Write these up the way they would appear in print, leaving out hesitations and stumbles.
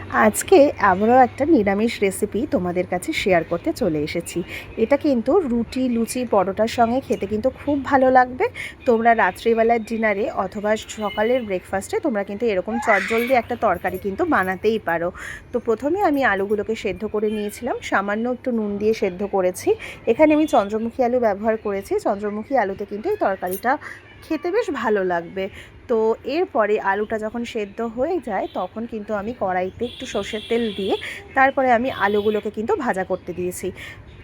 আজকে আবারও একটা নিরামিষ রেসিপি তোমাদের কাছে শেয়ার করতে চলে এসেছি। এটা কিন্তু রুটি, লুচি, পরোটার সঙ্গে খেতে কিন্তু খুব ভালো লাগবে। তোমরা রাত্রিবেলার ডিনারে অথবা সকালের ব্রেকফাস্টে তোমরা কিন্তু এরকম চটজলদি একটা তরকারি কিন্তু বানাতেই পারো। তো প্রথমে আমি আলুগুলোকে সেদ্ধ করে নিয়েছিলাম, সামান্য একটু নুন দিয়ে সেদ্ধ করেছি। এখানে আমি চন্দ্রমুখী আলু ব্যবহার করেছি। চন্দ্রমুখী আলুতে কিন্তু এই তরকারিটা খেতে বেশ ভালো লাগবে। তো এরপরে আলুটা যখন সেদ্ধ হয়ে যায় তখন কিন্তু আমি কড়াইতে একটু সর্ষের তেল দিয়ে তারপরে আমি আলুগুলোকে কিন্তু ভাজা করতে দিয়েছি।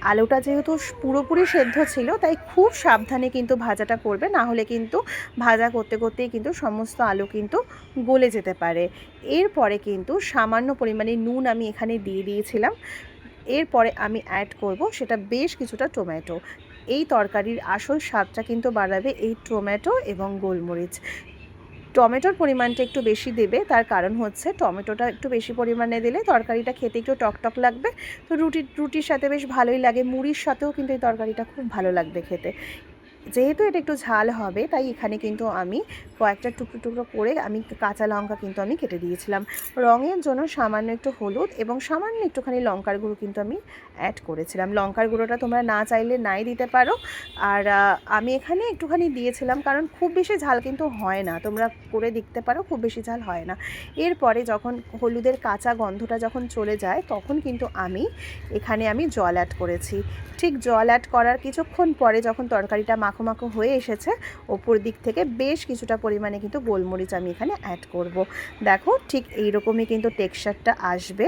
আলুটা যেহেতু পুরোপুরি সেদ্ধ ছিল তাই খুব সাবধানে কিন্তু ভাজাটা করবে, না হলে কিন্তু ভাজা করতে করতেই কিন্তু সমস্ত আলু কিন্তু গলে যেতে পারে। এরপরে কিন্তু সামান্য পরিমাণে নুন আমি এখানে দিয়ে দিয়েছিলাম। এরপরে আমি অ্যাড করব সেটা বেশ কিছুটা টমেটো। এই তরকারির আসল স্বাদটা কিন্তু বাড়াবে এই টমেটো এবং গোলমরিচ। টমেটোর পরিমাণটা একটু বেশি দেবে, তার কারণ হচ্ছে টমেটোটা একটু বেশি পরিমাণে দিলে তরকারিটা খেতে একটু টকটক লাগবে। তো রুটির সাথে বেশ ভালোই লাগে, মুড়ির সাথেও কিন্তু এই তরকারিটা খুব ভালো লাগবে খেতে। যেহেতু এটা একটু ঝাল হবে তাই এখানে কিন্তু আমি কয়েকটা টুকরো টুকরো করে আমি কাঁচা লঙ্কা কিন্তু আমি কেটে দিয়েছিলাম। রঙের জন্য সামান্য একটু হলুদ এবং সামান্য একটুখানি লঙ্কার গুঁড়ো কিন্তু আমি অ্যাড করেছিলাম। লঙ্কার গুঁড়োটা তোমরা না চাইলে নাই দিতে পারো। আর আমি এখানে একটুখানি দিয়েছিলাম কারণ খুব বেশি ঝাল কিন্তু হয় না, তোমরা করে দেখতে পারো, খুব বেশি ঝাল হয় না। এরপরে যখন হলুদের কাঁচা গন্ধটা যখন চলে যায় তখন কিন্তু আমি জল অ্যাড করেছি। ঠিক জল অ্যাড করার কিছুক্ষণ পরে যখন তরকারিটা মাখো মাখো হয়ে এসেছে, ওপর দিক থেকে বেশ কিছুটা পরিমাণে কিন্তু গোলমরিচ আমি এখানে অ্যাড করব। দেখো ঠিক এইরকমই কিন্তু টেক্সচারটা আসবে।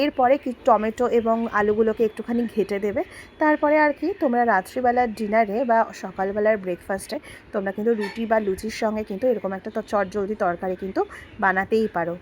এরপরে কি টমেটো এবং আলুগুলোকে একটুখানি ঘেঁটে দেবে। তারপরে আর কি তোমরা রাত্রিবেলার ডিনারে বা সকালবেলার ব্রেকফাস্টে তোমরা কিন্তু রুটি বা লুচির সঙ্গে কিন্তু এরকম একটা চটজলদি তরকারি কিন্তু বানাতেই পারো।